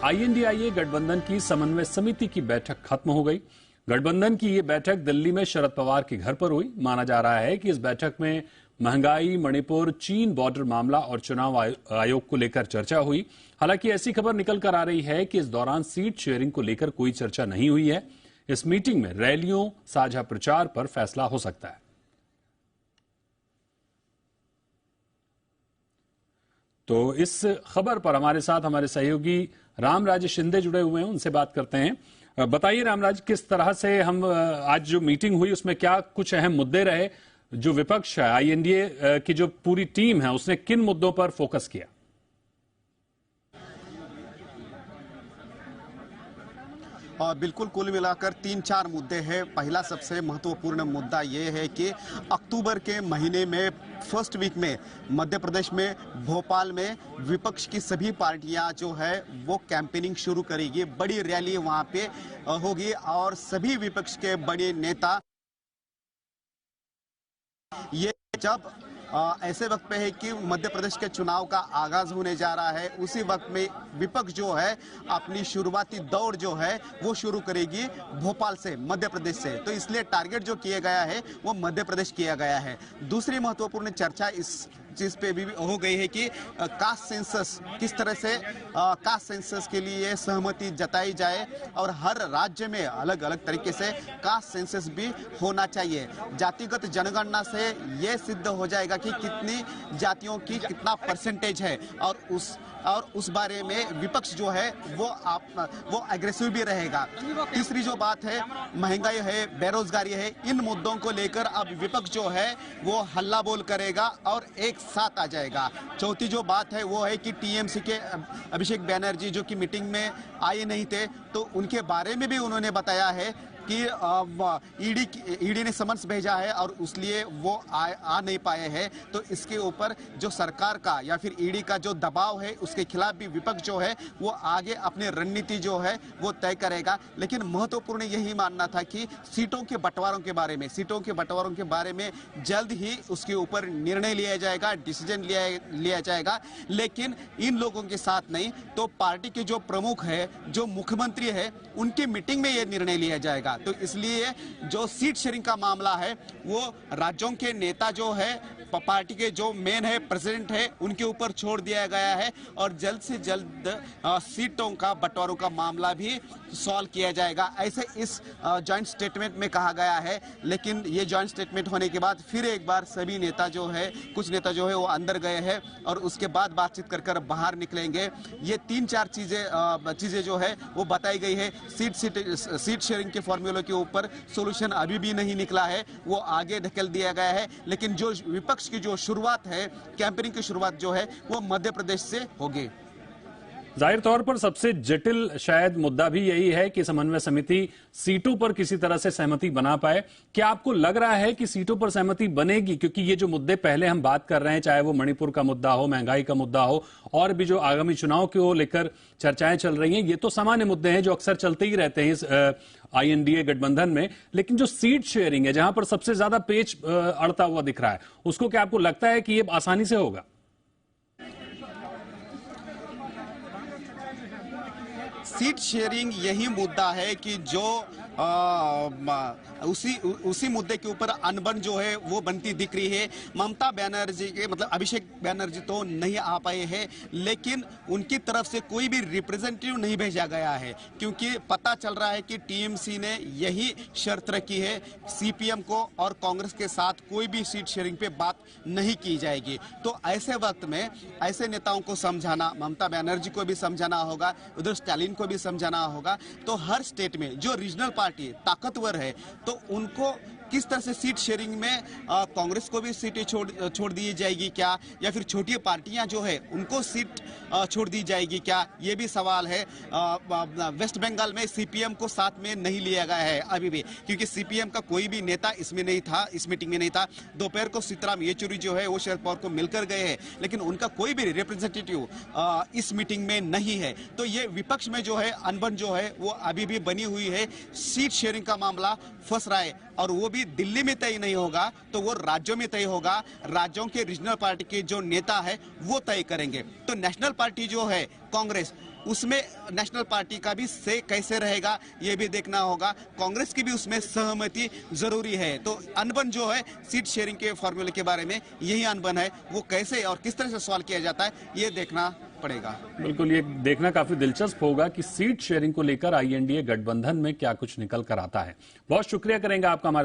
INDIA गठबंधन की समन्वय समिति की बैठक खत्म हो गई। गठबंधन की ये बैठक दिल्ली में शरद पवार के घर पर हुई। माना जा रहा है कि इस बैठक में महंगाई, मणिपुर, चीन बॉर्डर मामला और चुनाव आयोग को लेकर चर्चा हुई। हालांकि ऐसी खबर निकल कर आ रही है कि इस दौरान सीट शेयरिंग को लेकर कोई चर्चा नहीं हुई है। इस मीटिंग में रैलियों, साझा प्रचार पर फैसला हो सकता है। तो इस खबर पर हमारे साथ हमारे सहयोगी रामराज शिंदे जुड़े हुए हैं, उनसे बात करते हैं। बताइए रामराज, किस तरह से हम आज जो मीटिंग हुई उसमें क्या कुछ अहम मुद्दे रहे? जो विपक्ष है, आईएनडीए की जो पूरी टीम है, उसने किन मुद्दों पर फोकस किया? बिल्कुल, कुल मिलाकर 3-4 मुद्दे हैं। पहला सबसे महत्वपूर्ण मुद्दा ये है कि अक्टूबर के महीने में फर्स्ट वीक में मध्य प्रदेश में भोपाल में विपक्ष की सभी पार्टियां जो है वो कैंपेनिंग शुरू करेगी। बड़ी रैली वहां पे होगी और सभी विपक्ष के बड़े नेता ये जब ऐसे वक्त पे है कि मध्य प्रदेश के चुनाव का आगाज होने जा रहा है, उसी वक्त में विपक्ष जो है अपनी शुरुआती दौड़ जो है वो शुरू करेगी भोपाल से, मध्य प्रदेश से। तो इसलिए टारगेट जो किया गया है वो मध्य प्रदेश किया गया है। दूसरी महत्वपूर्ण चर्चा इस चीज पे भी हो गई है कि कास्ट सेंसस, किस तरह से कास्ट सेंसस के लिए सहमति जताई जाए और हर राज्य में अलग अलग तरीके से कास्ट सेंसस भी होना चाहिए। जातिगत जनगणना से ये सिद्ध हो जाएगा कि कितनी जातियों की कितना परसेंटेज है और उस बारे में विपक्ष जो है वो एग्रेसिव भी रहेगा। तीसरी जो बात है, महंगाई है, बेरोजगारी है, इन मुद्दों को लेकर अब विपक्ष जो है वो हल्ला बोल करेगा और एक साथ आ जाएगा। चौथी जो बात है वो है कि टीएमसी के अभिषेक बैनर्जी जो कि मीटिंग में आए नहीं थे, तो उनके बारे में भी उन्होंने बताया है कि ईडी ने समन्स भेजा है और उसलिए वो आ नहीं पाए हैं। तो इसके ऊपर जो सरकार का या फिर ईडी का जो दबाव है उसके खिलाफ भी विपक्ष जो है वो आगे अपनी रणनीति जो है वो तय करेगा। लेकिन महत्वपूर्ण यही मानना था कि सीटों के बंटवारों के बारे में जल्द ही उसके ऊपर निर्णय लिया जाएगा, डिसीजन लिया जाएगा। लेकिन इन लोगों के साथ नहीं, तो पार्टी के जो प्रमुख है, जो मुख्यमंत्री है, उनकी मीटिंग में यह निर्णय लिया जाएगा। तो इसलिए जो सीट शेयरिंग का मामला है वो राज्यों के नेता जो है, पार्टी के जो मेन है, प्रेसिडेंट है, उनके ऊपर छोड़ दिया गया है और जल्द से जल्द सीटों का बंटवारों का मामला भी सॉल्व किया जाएगा, ऐसे इस जॉइंट स्टेटमेंट में कहा गया है। लेकिन ये जॉइंट स्टेटमेंट होने के बाद फिर एक बार सभी नेता जो है, कुछ नेता जो है वो अंदर गए हैं और उसके बाद बातचीत कर बाहर निकलेंगे। ये 3-4 चीजें जो है वो बताई गई है। सीट शेयरिंग के फॉर्मूले के ऊपर सोल्यूशन अभी भी नहीं निकला है, वो आगे ढकेल दिया गया है। लेकिन जो विपक्ष की जो शुरुआत है, कैंपेनिंग की शुरुआत जो है वो मध्य प्रदेश से होगी। जाहिर तौर पर सबसे जटिल शायद मुद्दा भी यही है कि समन्वय समिति सीटों पर किसी तरह से सहमति बना पाए। क्या आपको लग रहा है कि सीटों पर सहमति बनेगी? क्योंकि ये जो मुद्दे पहले हम बात कर रहे हैं, चाहे वो मणिपुर का मुद्दा हो, महंगाई का मुद्दा हो, और भी जो आगामी चुनाव को लेकर चर्चाएं चल रही हैं, ये तो सामान्य मुद्दे हैं जो अक्सर चलते ही रहते हैं इस आईएनडीए गठबंधन में। लेकिन जो सीट शेयरिंग है, जहां पर सबसे ज्यादा पेच अड़ता हुआ दिख रहा है, उसको क्या आपको लगता है कि ये आसानी से होगा? सीट शेयरिंग यही मुद्दा है कि जो उसी मुद्दे के ऊपर अनबन जो है वो बनती दिख रही है। ममता बनर्जी के मतलब अभिषेक बनर्जी तो नहीं आ पाए हैं, लेकिन उनकी तरफ से कोई भी रिप्रेजेंटेटिव नहीं भेजा गया है, क्योंकि पता चल रहा है कि टीएमसी ने यही शर्त रखी है, सीपीएम को और कांग्रेस के साथ कोई भी सीट शेयरिंग पे बात नहीं की जाएगी। तो ऐसे वक्त में ऐसे नेताओं को समझाना, ममता बनर्जी को भी समझाना होगा, उधर स्टालिन को भी समझाना होगा। तो हर स्टेट में जो रीजनल पार्टी ताकतवर है, तो उनको किस तरह से सीट शेयरिंग में कांग्रेस को भी सीटें छोड़ दी जाएगी क्या, या फिर छोटी पार्टियां जो है उनको सीट छोड़ दी जाएगी क्या, ये भी सवाल है। वेस्ट बंगाल में सीपीएम को साथ में नहीं लिया गया है अभी भी, क्योंकि सीपीएम का कोई भी नेता इसमें नहीं था, इस मीटिंग में नहीं था। दोपहर को सीताराम येचुरी जो है वो शरद पवार को मिलकर गए हैं, लेकिन उनका कोई भी रिप्रेजेंटेटिव इस मीटिंग में नहीं है। तो ये विपक्ष में जो है अनबन जो है वो अभी भी बनी हुई है। सीट शेयरिंग का मामला फंस रहा है और वो भी दिल्ली में तय नहीं होगा, तो वो राज्यों में तय होगा। राज्यों के रीजनल पार्टी के जो नेता है वो तय करेंगे। तो नेशनल पार्टी जो है कांग्रेस, उसमें नेशनल पार्टी का भी से कैसे रहेगा ये भी देखना होगा। कांग्रेस की भी उसमें सहमति जरूरी है। तो अनबन जो है सीट शेयरिंग के फॉर्मूले के बारे में यही अनबन है, वो कैसे और किस तरह से सॉल्व किया जाता है ये देखना पड़ेगा। बिल्कुल, ये देखना काफी दिलचस्प होगा कि सीट शेयरिंग को लेकर आईएनडीए गठबंधन में क्या कुछ निकल कर आता है। बहुत शुक्रिया करेंगे आपका हमारे